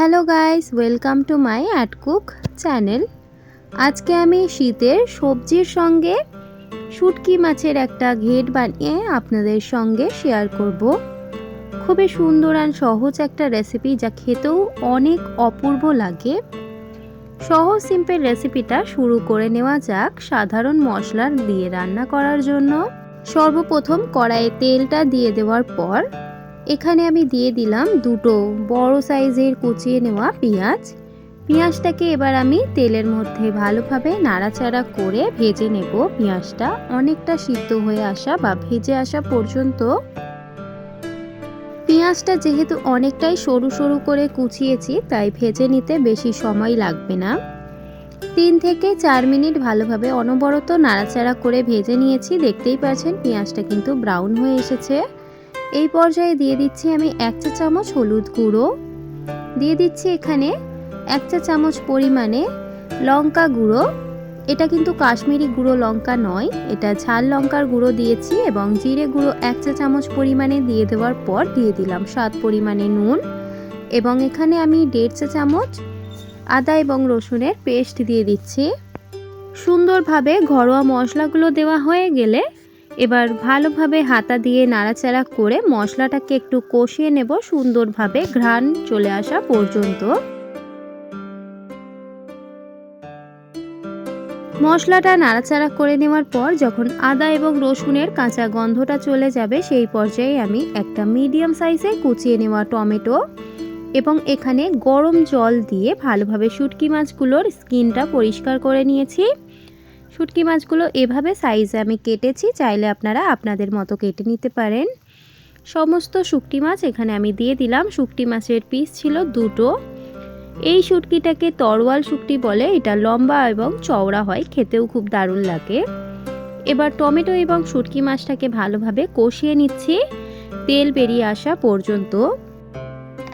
Hello guys, welcome to my at cook channel. আজকে আমি শীতের সবজির সঙ্গে শুটকি মাছের একটা ঘেট বানিয়ে আপনাদের সঙ্গে শেয়ার করব। খুবই সুন্দর আর সহজ একটা রেসিপি, যা খেতেও অনেক অপূর্ব লাগে। সহজ সিম্পল রেসিপিটা শুরু করে নেওয়া যাক। সাধারণ মশলা দিয়ে রান্না করার জন্য সর্বপ্রথম কড়াইয়ে তেলটা দিয়ে দেওয়ার পর এখানে আমি দিয়ে দিলাম দুটো বড় সাইজের কুচিয়ে নেওয়া পেঁয়াজটাকে এবার আমি তেলের মধ্যে ভালোভাবে নাড়াচাড়া করে ভেজে নেব। পেঁয়াজটা অনেকটা সিদ্ধ হয়ে আসা বা ভেজে আসা পর্যন্ত। পেঁয়াজটা যেহেতু অনেকটাই সরু সরু করে কুচিয়েছি, তাই ভেজে নিতে বেশি সময় লাগবে না। 3 থেকে 4 মিনিট ভালোভাবে অনবরত নাড়াচাড়া করে ভেজে নিয়েছি। দেখতেই পাচ্ছেন পেঁয়াজটা কিন্তু ব্রাউন হয়ে এসেছে। এই পর্যায়ে দিয়ে দিচ্ছি আমি 1 চা চামচ হলুদ গুঁড়ো, দিয়ে দিচ্ছি এখানে 1 চা চামচ পরিমাণে লঙ্কা গুঁড়ো। এটা কিন্তু কাশ্মীরি গুঁড়ো লঙ্কা নয়, এটা ঝাল লঙ্কার গুঁড়ো দিয়েছি, এবং জিরে গুঁড়ো 1 চা চামচ পরিমাণে দিয়ে দেওয়ার পর দিয়ে দিলাম স্বাদ পরিমাণে নুন, এবং এখানে আমি 1.5 চা চামচ আদা এবং রসুনের পেস্ট দিয়ে দিচ্ছি। সুন্দরভাবে ঘরোয়া মশলাগুলো দেওয়া হয়ে গেলে এবার ভালোভাবে হাতা দিয়ে নাড়াচাড়া করে মশলাটাকে একটু কষিয়ে নেব, সুন্দরভাবে ঘ্রাণ চলে আসা পর্যন্ত। মশলাটা নাড়াচাড়া করে নেওয়ার পর যখন আদা এবং রসুনের কাঁচা গন্ধটা চলে যাবে, সেই পর্যায়ে আমি একটা মিডিয়াম সাইজে কুচিয়ে নেওয়া টমেটো এবং এখানে গরম জল দিয়ে ভালোভাবে শুটকি মাছগুলোর স্কিনটা পরিষ্কার করে নিয়েছি। শুটকি মাছগুলো এভাবে সাইজে আমি কেটেছি, চাইলে আপনারা আপনাদের মতো কেটে নিতে পারেন। সমস্ত শুটকি মাছ এখানে আমি দিয়ে দিলাম। শুটকি মাছের পিস ছিল দুটো। এই শুটকিটাকে তরোয়াল শুটকি বলে, এটা লম্বা এবং চওড়া হয়, খেতেও খুব দারুণ লাগে। এবার টমেটো এবং শুটকি মাছটাকে ভালোভাবে কষিয়ে নিচ্ছি তেল বেরিয়ে আসা পর্যন্ত।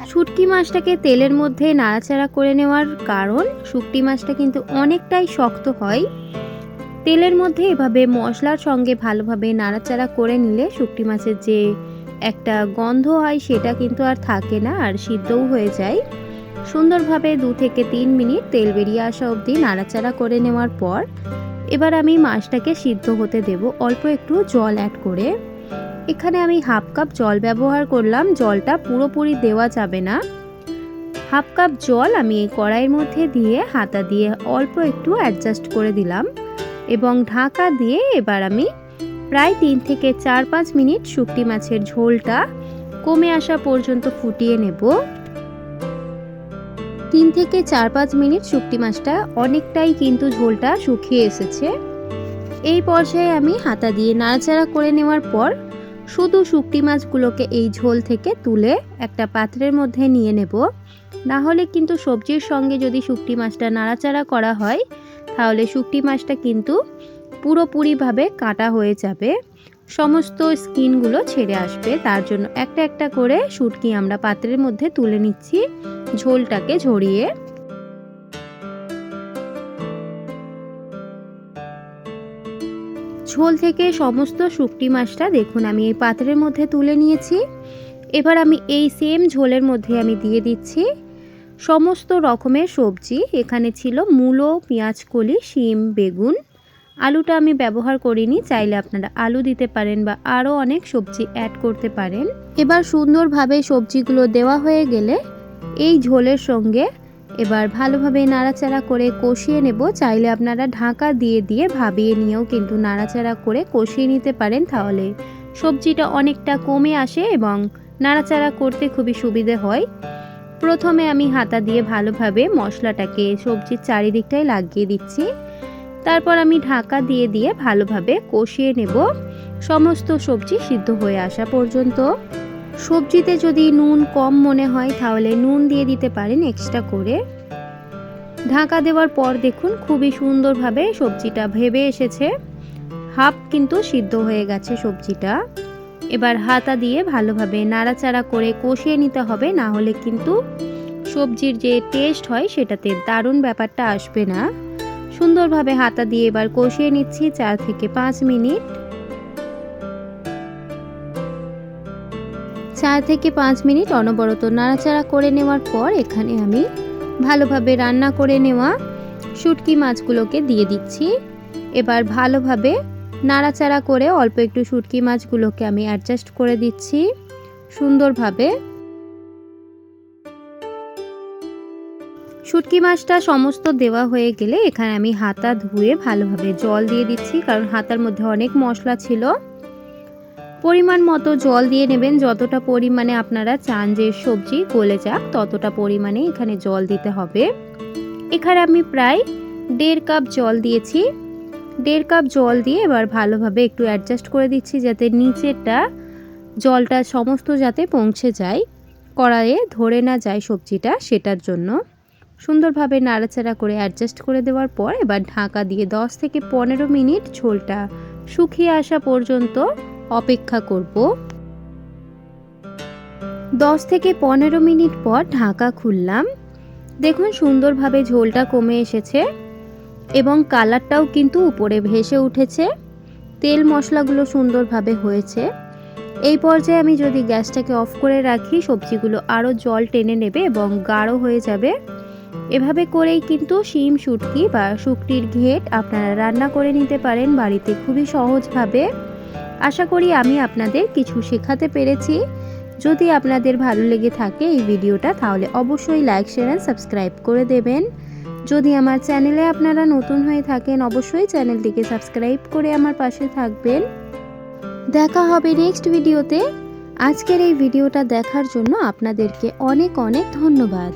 শুটকি মাছটাকে তেলের মধ্যে নাড়াচাড়া করে নেওয়ার কারণ, শুটকি মাছটা কিন্তু অনেকটাই শক্ত হয়। তেলের মধ্যে এভাবে মশলার সঙ্গে ভালোভাবে নাড়াচাড়া করে নিলে শুটকি মাছের যে একটা গন্ধ হয় সেটা কিন্তু আর থাকে না, আর সিদ্ধও হয়ে যায়। সুন্দরভাবে 2 থেকে 3 মিনিট তেল বেরিয়ে আসা অবধি নাড়াচাড়া করে নেওয়ার পর এবার আমি মাছটাকে সিদ্ধ হতে দেব অল্প একটু জল অ্যাড করে। এখানে আমি হাফ কাপ জল ব্যবহার করলাম। জলটা পুরোপুরি দেওয়া যাবে না। হাফ কাপ জল আমি এই কড়াইয়ের মধ্যে দিয়ে হাতা দিয়ে অল্প একটু অ্যাডজাস্ট করে দিলাম, এবং ঢাকা দিয়ে এবার আমি প্রায় 3 থেকে 4-5 মিনিট শুটকি মাছের ঝোলটা কমে আসা পর্যন্ত ফুটিয়ে নেব। 3 থেকে 4-5 মিনিট শুটকি মাছটা অনেকটাই কিন্তু ঝোলটা শুকিয়ে এসেছে। এই পর্যায়ে আমি হাতা দিয়ে নাড়াচাড়া করে নেওয়ার পর শুধু শুটকি মাছগুলোকে এই ঝোল থেকে তুলে একটা পাত্রের মধ্যে নিয়ে নেব। না হলে কিন্তু সবজির সঙ্গে যদি শুটকি মাছটা নাড়াচাড়া করা হয়, তাহলে শুটকি মাছটা কিন্তু পুরোপুরিভাবে কাটা হয়ে যাবে, সমস্ত স্কিনগুলো ছেড়ে আসবে। তার জন্য একটা একটা করে শুটকি আমরা পাত্রের মধ্যে তুলে নিচ্ছি ঝোলটাকে ঝরিয়ে। ঝোল থেকে সমস্ত শুটকি মাছটা দেখুন আমি এই পাত্রের মধ্যে তুলে নিয়েছি। এবার আমি এই সেম ঝোলের মধ্যে আমি দিয়ে দিচ্ছি সমস্ত রকমের সবজি। এখানে ছিল মূলো, পেঁয়াজকলি, শিম, বেগুন। আলুটা আমি ব্যবহার করিনি, চাইলে আপনারা আলু দিতে পারেন বা আরও অনেক সবজি অ্যাড করতে পারেন। এবার সুন্দরভাবে সবজিগুলো দেওয়া হয়ে গেলে এই ঝোলের সঙ্গে এবার ভালোভাবে নাড়াচাড়া করে কষিয়ে নেব। চাইলে আপনারা ঢাকা দিয়ে দিয়ে ভাবিয়ে নিয়েও কিন্তু নাড়াচাড়া করে কষিয়ে নিতে পারেন, তাহলে সবজিটা অনেকটা কমে আসে এবং নাড়াচাড়া করতে খুবই সুবিধে হয়। প্রথমে আমি হাতা দিয়ে ভালোভাবে মশলাটাকে সবজির চারিদিকটায় লাগিয়ে দিচ্ছি, তারপর আমি ঢাকা দিয়ে দিয়ে ভালোভাবে কষিয়ে নেব সমস্ত সবজি সিদ্ধ হয়ে আসা পর্যন্ত। সবজিতে যদি নুন কম মনে হয় তাহলে নুন দিয়ে দিতে পারেন এক্সট্রা করে। ঢাকা দেওয়ার পর দেখুন খুবই সুন্দরভাবে সবজিটা ভেবে এসেছে, হাফ কিন্তু সিদ্ধ হয়ে গেছে সবজিটা। এবার হাতা দিয়ে ভালোভাবে নাড়াচাড়া করে কষিয়ে নিতে হবে, না হলে কিন্তু সবজির যে টেস্ট হয় সেটাতে দারুণ ব্যাপারটা আসবে না। সুন্দরভাবে হাতা দিয়ে এবার কষিয়ে নিচ্ছি 4 থেকে 5 মিনিট। 4 থেকে 5 মিনিট অনবরত নাড়াচাড়া করে নেওয়ার পর এখানে আমি ভালোভাবে রান্না করে নেওয়া শুটকি মাছগুলোকে দিয়ে দিচ্ছি। এবার ভালোভাবে নাড়াচাড়া করে অল্প একটু শুটকি মাছগুলোকে আমি অ্যাডজাস্ট করে দিচ্ছি সুন্দরভাবে। শুটকি মাছটা সমস্ত দেওয়া হয়ে গেলে এখানে আমি হাতা ধুয়ে ভালোভাবে জল দিয়ে দিচ্ছি, কারণ হাতার মধ্যে অনেক মশলা ছিল। পরিমাণ মতো জল দিয়ে নেবেন, যতটা পরিমাণে আপনারা চান যে সবজি গলে যাক ততটা পরিমাণে এখানে জল দিতে হবে। এখানে আমি প্রায় 1.5 কাপ জল দিয়েছি। 1.5 কাপ জল দিয়ে এবার ভালোভাবে একটু অ্যাডজাস্ট করে দিচ্ছি যাতে নিচেরটা জলটা সমস্ত যাতে পৌঁছে যায়, কড়াইয়ে ধরে না যায় সবজিটা, সেটার জন্য সুন্দরভাবে নাড়াচাড়া করে অ্যাডজাস্ট করে দেওয়ার পর এবার ঢাকা দিয়ে 10 থেকে 15 মিনিট ঝোলটা শুকিয়ে আসা পর্যন্ত অপেক্ষা করব। 10 থেকে 15 মিনিট পর ঢাকা খুললাম। দেখুন সুন্দরভাবে ঝোলটা কমে এসেছে এবং কালারটাও কিন্তু উপরে ভেসে উঠেছে, তেল মশলাগুলো সুন্দরভাবে হয়েছে। এই পর্যায়ে আমি যদি গ্যাসটাকে অফ করে রাখি সবজিগুলো আরও জল টেনে নেবে এবং গাঢ় হয়ে যাবে। এভাবে করেই কিন্তু শিম শুটকি বা শুটকির ঘেট আপনারা রান্না করে নিতে পারেন বাড়িতে খুবই সহজভাবে। আশা করি আমি আপনাদের কিছু শেখাতে পেরেছি। যদি আপনাদের ভালো লেগে থাকে এই ভিডিওটা তাহলে অবশ্যই লাইক, শেয়ার এন্ড সাবস্ক্রাইব করে দেবেন। যদি আমার চ্যানেলে আপনারা নতুন হয়ে থাকেন অবশ্যই চ্যানেলটিকে সাবস্ক্রাইব করে আমার পাশে থাকবেন। দেখা হবে নেক্সট ভিডিওতে। আজকের এই ভিডিওটা দেখার জন্য আপনাদেরকে অনেক অনেক ধন্যবাদ।